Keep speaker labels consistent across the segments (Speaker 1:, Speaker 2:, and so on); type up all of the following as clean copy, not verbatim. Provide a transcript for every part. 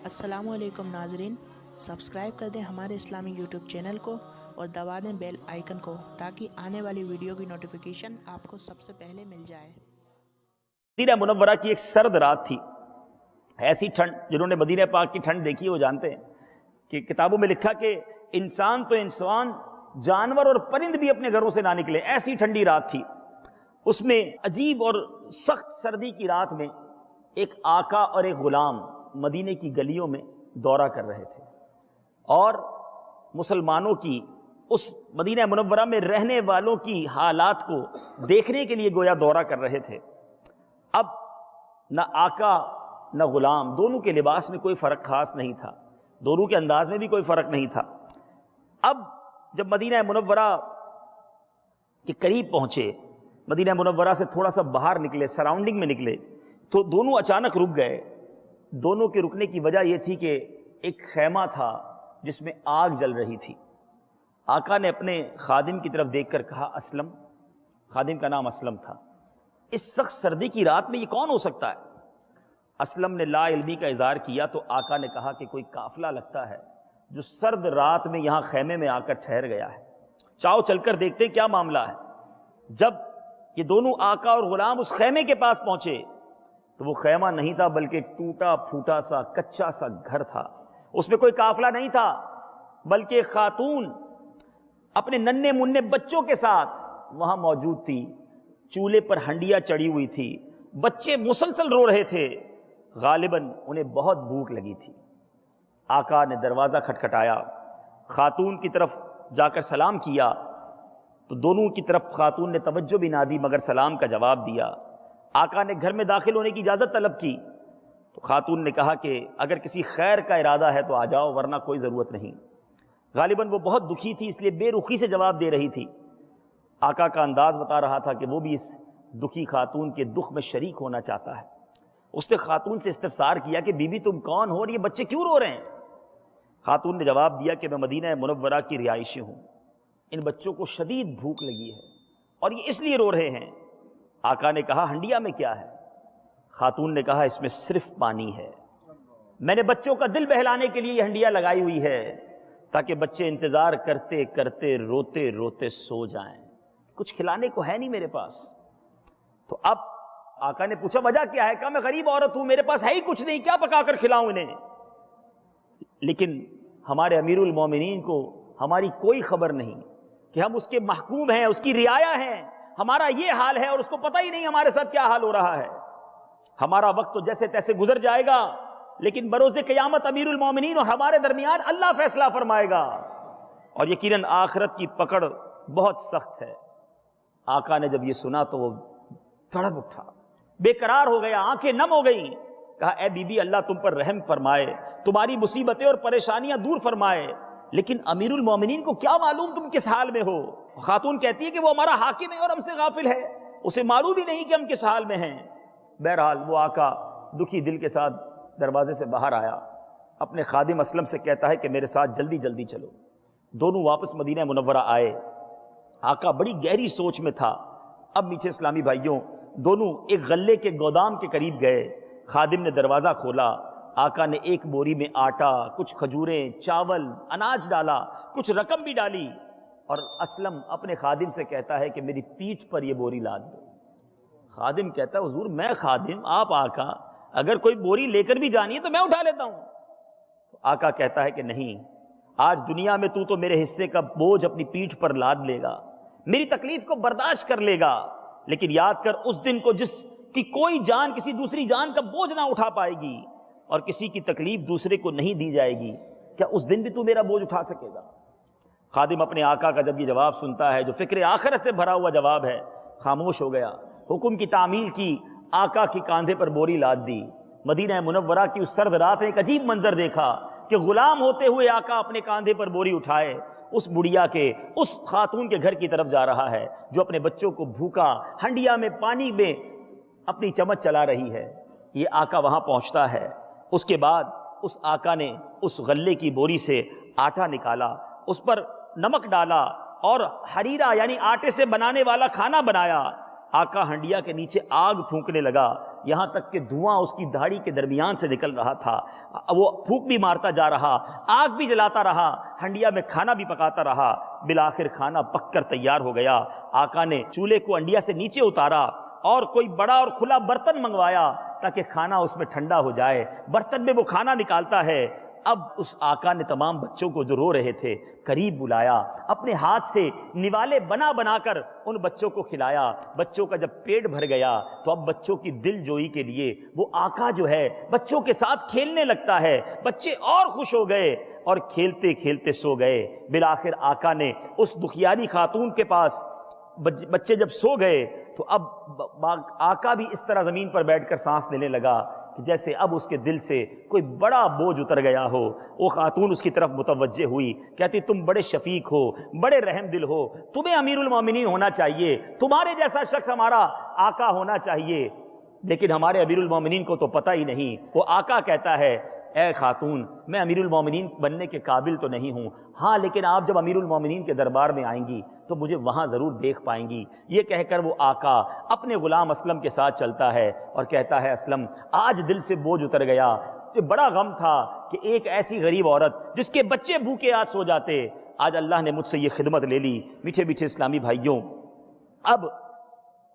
Speaker 1: अस्सलामुअलैकुम नाजरीन, सब्सक्राइब कर दें हमारे इस्लामी यूट्यूब चैनल को और दबा दें बेल आइकन को ताकि आने वाली वीडियो की नोटिफिकेशन आपको सबसे पहले मिल जाए।
Speaker 2: मदीना मुनव्वरा की एक सर्द रात थी। ऐसी ठंड, जिन्होंने मदीना पाक की ठंड देखी है वो जानते हैं कि किताबों में लिखा कि इंसान तो इंसान, जानवर और परिंद भी अपने घरों से ना निकले, ऐसी ठंडी रात थी। उसमें अजीब और सख्त सर्दी की रात में एक आका और एक गुलाम मदीने की गलियों में दौरा कर रहे थे और मुसलमानों की, उस मदीना मुनव्वरा में रहने वालों की हालात को देखने के लिए गोया दौरा कर रहे थे। अब न आका न गुलाम, दोनों के लिबास में कोई फ़र्क खास नहीं था, दोनों के अंदाज में भी कोई फ़र्क नहीं था। अब जब मदीना मुनव्वरा के करीब पहुँचे, मदीना मुनव्वरा से थोड़ा सा बाहर निकले, सराउंडिंग में निकले, तो दोनों अचानक रुक गए। दोनों के रुकने की वजह यह थी कि एक खैमा था जिसमें आग जल रही थी। आका ने अपने खादिम की तरफ देखकर कहा, असलम। खादिम का नाम असलम था। इस सख्त सर्दी की रात में ये कौन हो सकता है? असलम ने ला इल्मी का इज़हार किया तो आका ने कहा कि कोई काफिला लगता है जो सर्द रात में यहाँ खैमे में आकर ठहर गया है, चाहो चलकर देखते हैं क्या मामला है। जब ये दोनों आका और गुलाम उस खैमे के पास पहुंचे तो वो खैमा नहीं था बल्कि टूटा फूटा सा कच्चा सा घर था। उसमें कोई काफिला नहीं था बल्कि खातून अपने नन्हे मुन्ने बच्चों के साथ वहां मौजूद थी। चूल्हे पर हंडिया चढ़ी हुई थी, बच्चे मुसलसल रो रहे थे, गालिबन उन्हें बहुत भूख लगी थी। आका ने दरवाज़ा खटखटाया, खातून की तरफ जाकर सलाम किया तो दोनों की तरफ खातून ने तवज्जो भी ना दी मगर सलाम का जवाब दिया। आका ने घर में दाखिल होने की इजाज़त तलब की तो खातून ने कहा कि अगर किसी खैर का इरादा है तो आ जाओ, वरना कोई ज़रूरत नहीं। गालिबन वो बहुत दुखी थी, इसलिए बेरुखी से जवाब दे रही थी। आका का अंदाज बता रहा था कि वो भी इस दुखी खातून के दुख में शरीक होना चाहता है। उसने खातून से इस्तिफसार किया कि बीबी तुम कौन हो और ये बच्चे क्यों रो रहे हैं? खातून ने जवाब दिया कि मैं मदीना मुनव्वरा की रिहायशी हूँ, इन बच्चों को शदीद भूख लगी है और ये इसलिए रो रहे हैं। आका ने कहा, हंडिया में क्या है? खातून ने कहा, इसमें सिर्फ पानी है। मैंने बच्चों का दिल बहलाने के लिए ये हंडिया लगाई हुई है ताकि बच्चे इंतजार करते करते रोते रोते सो जाएं। कुछ खिलाने को है नहीं मेरे पास। तो अब आका ने पूछा, वजह क्या है? कहा, मैं गरीब औरत हूं, मेरे पास है ही कुछ नहीं, क्या पकाकर खिलाऊं इन्हें? लेकिन हमारे अमीरुल मोमिनीन को हमारी कोई खबर नहीं कि हम उसके महकूम हैं, उसकी रियाया हैं। हमारा ये हाल है और उसको पता ही नहीं हमारे साथ क्या हाल हो रहा है। हमारा वक्त तो जैसे तैसे गुजर जाएगा, लेकिन बरोज़े क़यामत अमीरुल मोमिनीन और हमारे दरमियान अल्लाह फैसला फरमाएगा और यकीनन आखिरत की पकड़ बहुत सख्त है। आका ने जब ये सुना तो वो तड़प उठा, बेकरार हो गया, आंखें नम हो गई। कहा, ए बीबी, अल्लाह तुम पर रहम फरमाए, तुम्हारी मुसीबतें और परेशानियां दूर फरमाए, लेकिन अमीरुल मोमिनीन को क्या मालूम तुम किस हाल में हो? खातून कहती है कि वो हमारा हाकिम है और हमसे गाफिल है, उसे मालूम ही नहीं कि हम किस हाल में हैं। बहरहाल वो आका दुखी दिल के साथ दरवाजे से बाहर आया, अपने खादिम असलम से कहता है कि मेरे साथ जल्दी जल्दी चलो। दोनों वापस मदीना मुनव्वरा आए। आका बड़ी गहरी सोच में था। अब नीचे इस्लामी भाइयों, दोनों एक गल्ले के गोदाम के करीब गए। खादिम ने दरवाज़ा खोला। आका ने एक बोरी में आटा, कुछ खजूरें, चावल, अनाज डाला, कुछ रकम भी डाली और असलम अपने खादिम से कहता है कि मेरी पीठ पर यह बोरी लाद दो। खादिम कहता है, हुजूर मैं खादिम, आप आका, अगर कोई बोरी लेकर भी जानी है तो मैं उठा लेता हूं। तो आका कहता है कि नहीं, आज दुनिया में तू तो मेरे हिस्से का बोझ अपनी पीठ पर लाद लेगा, मेरी तकलीफ को बर्दाश्त कर लेगा, लेकिन याद कर उस दिन को जिसकी कोई जान किसी दूसरी जान का बोझ ना उठा पाएगी और किसी की तकलीफ दूसरे को नहीं दी जाएगी, क्या उस दिन भी तू मेरा बोझ उठा सकेगा? खादिम अपने आका का जब ये जवाब सुनता है, जो फिक्र आखिरत से भरा हुआ जवाब है, खामोश हो गया। हुक्म की तामील की, आका के कांधे पर बोरी लाद दी। मदीना मुनव्वरा की उस सर्द रात में एक अजीब मंजर देखा कि गुलाम होते हुए आका अपने कांधे पर बोरी उठाए उस बुढ़िया के, उस खातून के घर की तरफ जा रहा है जो अपने बच्चों को भूखा हंडिया में पानी में अपनी चमच चला रही है। ये आका वहां पहुंचता है। उसके बाद उस आका ने उस गल्ले की बोरी से आटा निकाला, उस पर नमक डाला और हरीरा यानी आटे से बनाने वाला खाना बनाया। आका हंडिया के नीचे आग फूंकने लगा یہاں تک کہ دھواں اس کی داڑھی کے درمیان سے نکل رہا تھا. وہ پھونک بھی مارتا جا رہا, آگ بھی جلاتا رہا, ہنڈیا میں کھانا بھی پکاتا رہا. بالآخر کھانا پک کر تیار ہو گیا. آقا نے چولہے کو ہنڈیا سے نیچے اتارا اور کوئی بڑا اور کھلا برتن منگوایا تاکہ کھانا اس میں ٹھنڈا ہو جائے. برتن میں وہ کھانا نکالتا ہے. اب اس آقا نے تمام بچوں کو جو رو رہے تھے قریب بلایا, اپنے ہاتھ سے نوالے بنا بنا کر ان بچوں کو کھلایا. بچوں کا جب پیٹ بھر گیا تو اب بچوں کی دل جوئی کے لیے وہ آقا جو ہے بچوں کے ساتھ کھیلنے لگتا ہے. بچے اور خوش ہو گئے اور کھیلتے کھیلتے سو گئے. بالآخر آقا نے اس دکھیاری خاتون کے پاس بچے جب سو گئے تو اب آقا بھی اس طرح زمین پر بیٹھ کر سانس لینے لگا کہ جیسے اب اس کے دل سے کوئی بڑا بوجھ اتر گیا ہو. وہ خاتون اس کی طرف متوجہ ہوئی, کہتی تم بڑے شفیق ہو, بڑے رحم دل ہو, تمہیں امیر المومنین ہونا چاہیے, تمہارے جیسا شخص ہمارا آقا ہونا چاہیے. لیکن ہمارے امیر المومنین کو تو پتہ ہی نہیں. وہ آقا کہتا ہے اے خاتون میں امیر المومنین بننے کے قابل تو نہیں ہوں, ہاں لیکن آپ جب امیر المومنین کے دربار میں آئیں گی تو مجھے وہاں ضرور دیکھ پائیں گی. یہ کہہ کر وہ آقا اپنے غلام اسلم کے ساتھ چلتا ہے اور کہتا ہے اسلم آج دل سے بوجھ اتر گیا. کہ بڑا غم تھا کہ ایک ایسی غریب عورت جس کے بچے بھوکے آج سو جاتے, آج اللہ نے مجھ سے یہ خدمت لے لی. میٹھے میٹھے اسلامی بھائیوں, اب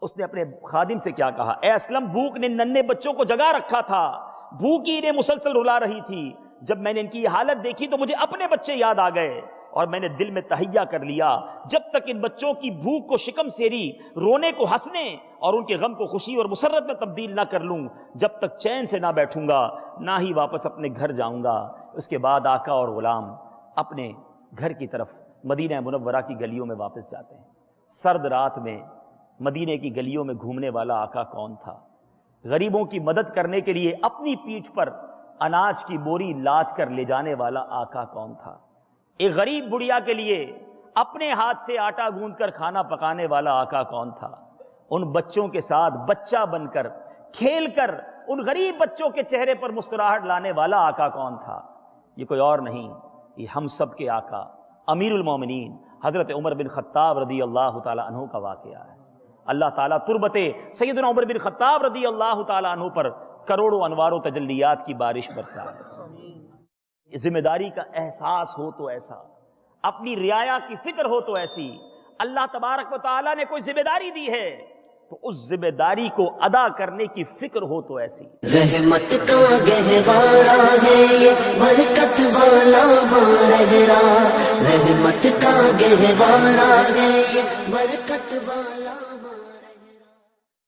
Speaker 2: اس نے اپنے خادم سے کیا کہا, اے اسلم بھوک نے ننھے بچوں کو جگا رکھا تھا, بھوکی انہیں مسلسل رلا رہی تھی. جب میں نے ان کی یہ حالت دیکھی تو مجھے اپنے بچے یاد آ گئے اور میں نے دل میں تہیہ کر لیا جب تک ان بچوں کی بھوک کو شکم سیری, رونے کو ہنسنے اور ان کے غم کو خوشی اور مسرت میں تبدیل نہ کر لوں, جب تک چین سے نہ بیٹھوں گا نہ ہی واپس اپنے گھر جاؤں گا. اس کے بعد آقا اور غلام اپنے گھر کی طرف مدینہ منورہ کی گلیوں میں واپس جاتے ہیں. سرد رات میں مدینہ کی گلیوں میں گھومنے والا آقا کون تھا؟ غریبوں کی مدد کرنے کے لیے اپنی پیٹھ پر اناج کی بوری لاد کر لے جانے والا آقا کون تھا؟ ایک غریب بڑھیا کے لیے اپنے ہاتھ سے آٹا گوندھ کر کھانا پکانے والا آقا کون تھا؟ ان بچوں کے ساتھ بچہ بن کر کھیل کر ان غریب بچوں کے چہرے پر مسکراہٹ لانے والا آقا کون تھا؟ یہ کوئی اور نہیں, یہ ہم سب کے آقا امیر المومنین حضرت عمر بن خطاب رضی اللہ تعالی عنہ کا واقعہ ہے. اللہ تعالیٰ تربت سیدنا عمر بن خطاب رضی اللہ تعالیٰ عنہ پر کروڑوں انوار و تجلیات کی بارش برسائے. ذمہ داری کا احساس ہو تو ایسا, اپنی رعایا کی فکر ہو تو ایسی. اللہ تبارک و تعالیٰ نے کوئی ذمہ داری دی ہے تو اس ذمہ داری کو ادا کرنے کی فکر ہو تو ایسی.
Speaker 3: رحمت کا گہوارہ ہے یہ برکت والا ماہ رحمت کا گہوارہ ہے یہ برکت والا